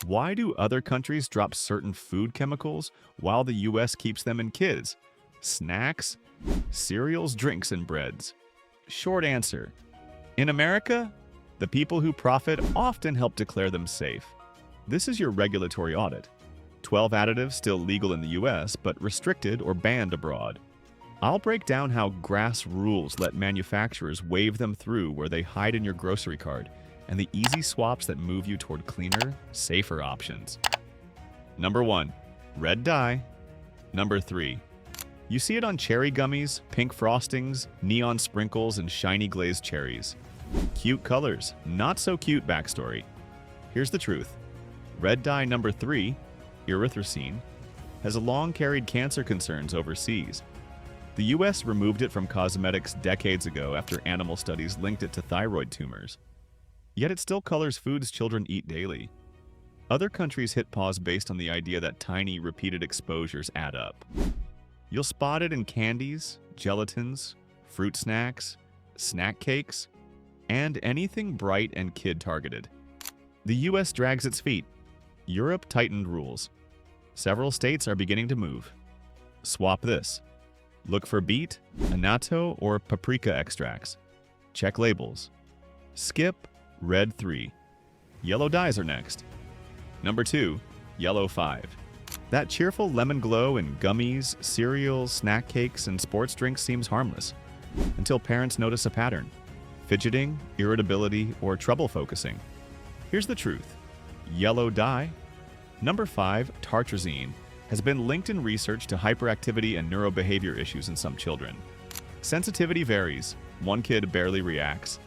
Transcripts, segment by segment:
Why do other countries drop certain food chemicals while the US keeps them in kids? Snacks, cereals, drinks, and breads. Short answer. In America, the people who profit often help declare them safe. This is your regulatory audit. 12 additives still legal in the US, but restricted or banned abroad. I'll break down how GRAS rules let manufacturers wave them through where they hide in your grocery cart, and the easy swaps that move you toward cleaner, safer options. Number 1. Red dye. Number 3. You see it on cherry gummies, pink frostings, neon sprinkles, and shiny glazed cherries. Cute colors, not so cute backstory. Here's the truth. Red dye number 3, erythrocene, has long carried cancer concerns overseas. The US removed it from cosmetics decades ago after animal studies linked it to thyroid tumors. Yet it still colors foods children eat daily. Other countries hit pause based on the idea that tiny, repeated exposures add up. You'll spot it in candies, gelatins, fruit snacks, snack cakes, and anything bright and kid-targeted. The US drags its feet. Europe tightened rules. Several states are beginning to move. Swap this. Look for beet, annatto, or paprika extracts. Check labels. Skip red 3. Yellow dyes are next. Number 2, yellow 5. That cheerful lemon glow in gummies, cereals, snack cakes, and sports drinks seems harmless, until parents notice a pattern: fidgeting, irritability, or trouble focusing. Here's the truth. Yellow dye. Number 5, tartrazine, has been linked in research to hyperactivity and neurobehavior issues in some children. Sensitivity varies. One kid barely reacts.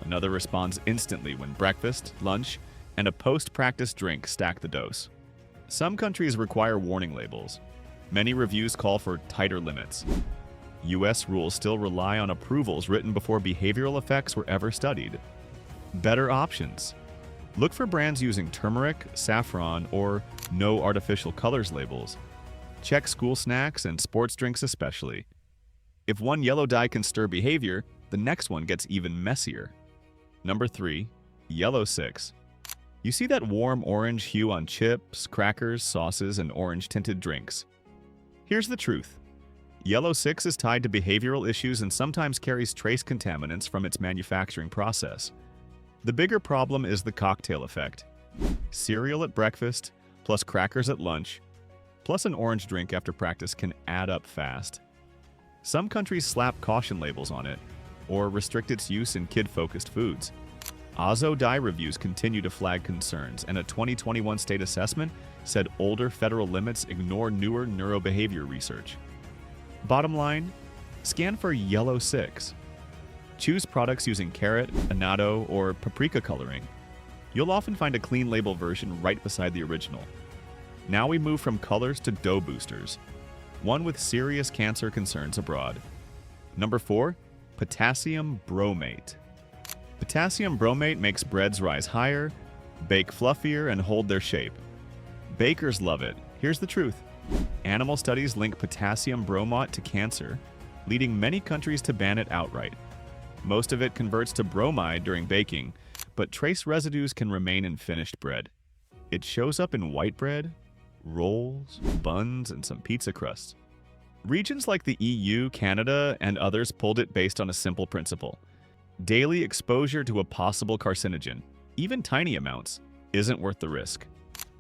Another responds instantly when breakfast, lunch, and a post-practice drink stack the dose. Some countries require warning labels. Many reviews call for tighter limits. US rules still rely on approvals written before behavioral effects were ever studied. Better options. Look for brands using turmeric, saffron, or no artificial colors labels. Check school snacks and sports drinks especially. If one yellow dye can stir behavior, the next one gets even messier. Number 3, yellow 6. You see that warm orange hue on chips, crackers, sauces, and orange-tinted drinks. Here's the truth. Yellow 6 is tied to behavioral issues and sometimes carries trace contaminants from its manufacturing process. The bigger problem is the cocktail effect. Cereal at breakfast, plus crackers at lunch, plus an orange drink after practice can add up fast. Some countries slap caution labels on it, or restrict its use in kid-focused foods. Azo dye reviews continue to flag concerns, and a 2021 state assessment said older federal limits ignore newer neurobehavior research. Bottom line, scan for yellow 6. Choose products using carrot, annatto, or paprika coloring. You'll often find a clean label version right beside the original. Now we move from colors to dough boosters, one with serious cancer concerns abroad. Number 4, potassium bromate. Potassium bromate makes breads rise higher, bake fluffier, and hold their shape. Bakers love it. Here's the truth. Animal studies link potassium bromate to cancer, leading many countries to ban it outright. Most of it converts to bromide during baking, but trace residues can remain in finished bread. It shows up in white bread, rolls, buns, and some pizza crusts. Regions like the EU, Canada, and others pulled it based on a simple principle. Daily exposure to a possible carcinogen, even tiny amounts, isn't worth the risk.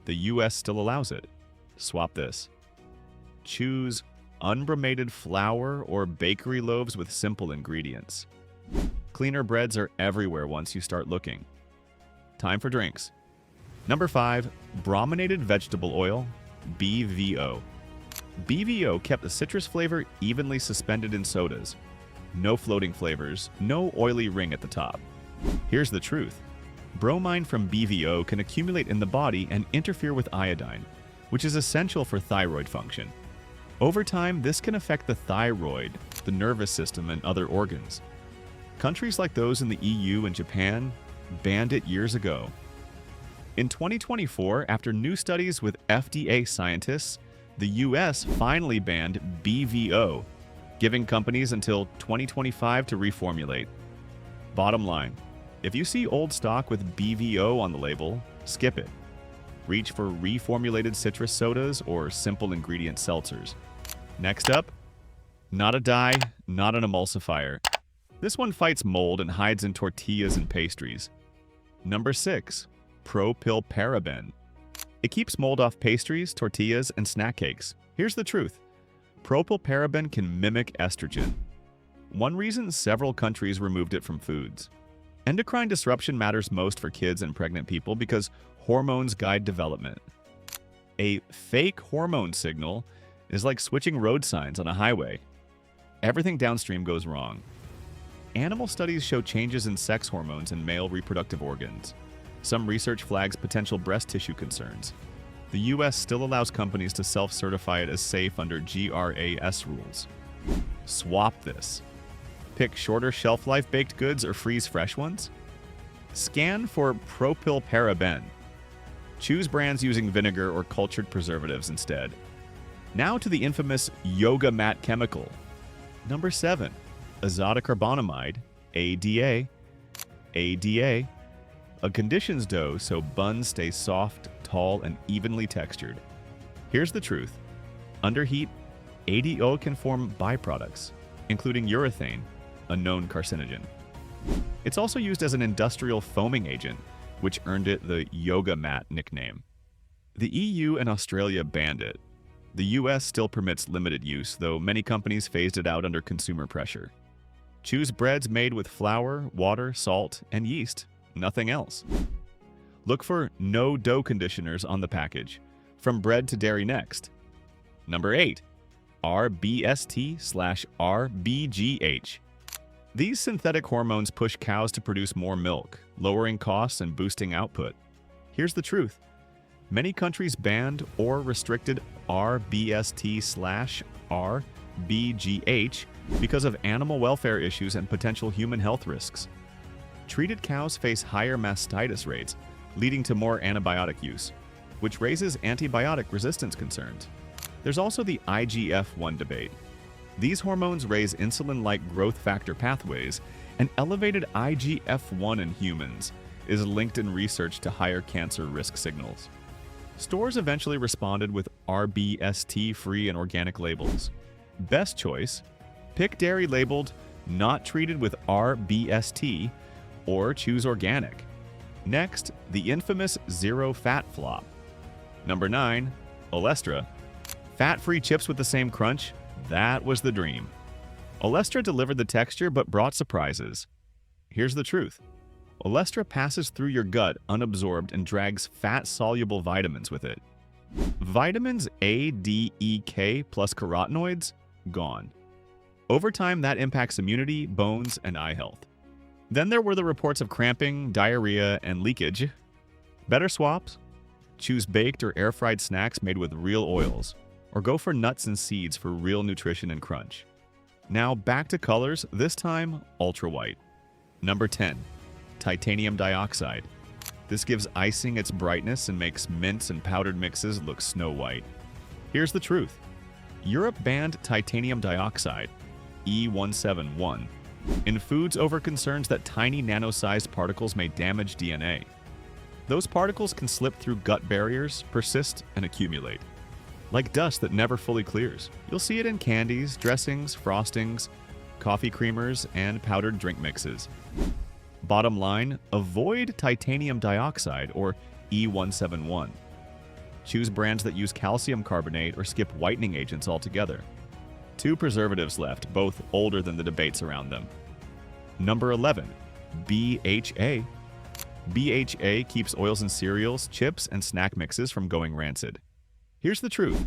The US still allows it. Swap this. Choose unbromated flour or bakery loaves with simple ingredients. Cleaner breads are everywhere once you start looking. Time for drinks. Number 5, brominated vegetable oil, BVO. BVO kept the citrus flavor evenly suspended in sodas. No floating flavors, no oily ring at the top. Here's the truth. Bromine from BVO can accumulate in the body and interfere with iodine, which is essential for thyroid function. Over time, this can affect the thyroid, the nervous system, and other organs. Countries like those in the EU and Japan banned it years ago. In 2024, after new studies with FDA scientists, the US finally banned BVO, giving companies until 2025 to reformulate. Bottom line, if you see old stock with BVO on the label, skip it. Reach for reformulated citrus sodas or simple ingredient seltzers. Next up, not a dye, not an emulsifier. This one fights mold and hides in tortillas and pastries. Number 6. Propylparaben. It keeps mold off pastries, tortillas, and snack cakes. Here's the truth. Propylparaben can mimic estrogen. One reason several countries removed it from foods. Endocrine disruption matters most for kids and pregnant people because hormones guide development. A fake hormone signal is like switching road signs on a highway. Everything downstream goes wrong. Animal studies show changes in sex hormones in male reproductive organs. Some research flags potential breast tissue concerns. The US still allows companies to self-certify it as safe under GRAS rules. Swap this. Pick shorter shelf life baked goods or freeze fresh ones. Scan for propylparaben. Choose brands using vinegar or cultured preservatives instead. Now to the infamous yoga mat chemical. Number 7. Azotocarbonamide, ADA. ADA. A conditions dough so buns stay soft, tall, and evenly textured. Here's the truth. Under heat, ADO can form byproducts, including urethane, a known carcinogen. It's also used as an industrial foaming agent, which earned it the yoga mat nickname. The EU and Australia banned it. The US still permits limited use, though many companies phased it out under consumer pressure. Choose breads made with flour, water, salt, and yeast. Nothing else. Look for no dough conditioners on the package. From bread to dairy next. Number 8. RBST/RBGH. These synthetic hormones push cows to produce more milk, lowering costs and boosting output. Here's the truth. Many countries banned or restricted RBST/RBGH because of animal welfare issues and potential human health risks. Treated cows face higher mastitis rates, leading to more antibiotic use, which raises antibiotic resistance concerns. There's also the IGF-1 debate. These hormones raise insulin-like growth factor pathways, and elevated IGF-1 in humans is linked in research to higher cancer risk signals. Stores eventually responded with RBST-free and organic labels. Best choice: pick dairy labeled not treated with RBST or choose organic. Next, the infamous zero fat flop. Number 9, Olestra. Fat-free chips with the same crunch? That was the dream. Olestra delivered the texture but brought surprises. Here's the truth. Olestra passes through your gut unabsorbed and drags fat-soluble vitamins with it. Vitamins A, D, E, K plus carotenoids? Gone. Over time, that impacts immunity, bones, and eye health. Then there were the reports of cramping, diarrhea, and leakage. Better swaps? Choose baked or air-fried snacks made with real oils, or go for nuts and seeds for real nutrition and crunch. Now back to colors, this time ultra white. Number 10. Titanium dioxide. This gives icing its brightness and makes mints and powdered mixes look snow white. Here's the truth. Europe banned titanium dioxide, E171, in foods over concerns that tiny nano-sized particles may damage DNA. Those particles can slip through gut barriers, persist, and accumulate. Like dust that never fully clears. You'll see it in candies, dressings, frostings, coffee creamers, and powdered drink mixes. Bottom line, avoid titanium dioxide or E171. Choose brands that use calcium carbonate or skip whitening agents altogether. 2 preservatives left, both older than the debates around them. Number 11. BHA. BHA keeps oils in cereals, chips, and snack mixes from going rancid. Here's the truth.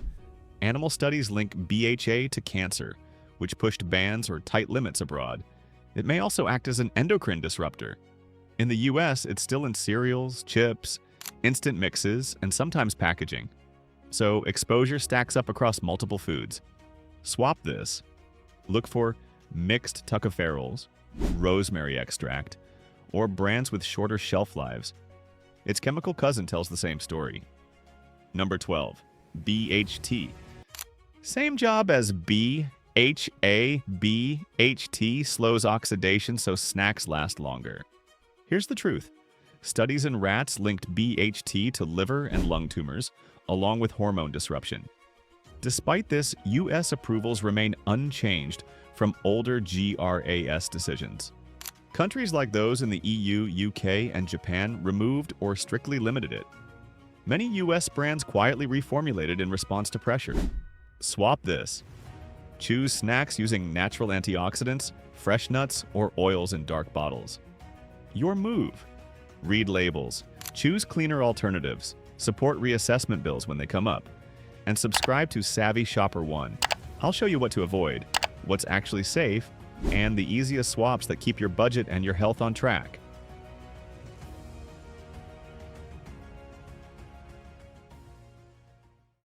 Animal studies link BHA to cancer, which pushed bans or tight limits abroad. It may also act as an endocrine disruptor. In the US, it's still in cereals, chips, instant mixes, and sometimes packaging. So exposure stacks up across multiple foods. Swap this. Look for mixed tocopherols, rosemary extract, or brands with shorter shelf lives. Its chemical cousin tells the same story. Number 12. BHT. Same job as BHA. BHT slows oxidation so snacks last longer. Here's the truth. Studies in rats linked BHT to liver and lung tumors, along with hormone disruption. Despite this, U.S. approvals remain unchanged from older GRAS decisions. Countries like those in the EU, UK, and Japan removed or strictly limited it. Many U.S. brands quietly reformulated in response to pressure. Swap this. Choose snacks using natural antioxidants, fresh nuts, or oils in dark bottles. Your move. Read labels. Choose cleaner alternatives. Support reassessment bills when they come up. And subscribe to Savvy Shopper 1. I'll show you what to avoid, what's actually safe, and the easiest swaps that keep your budget and your health on track.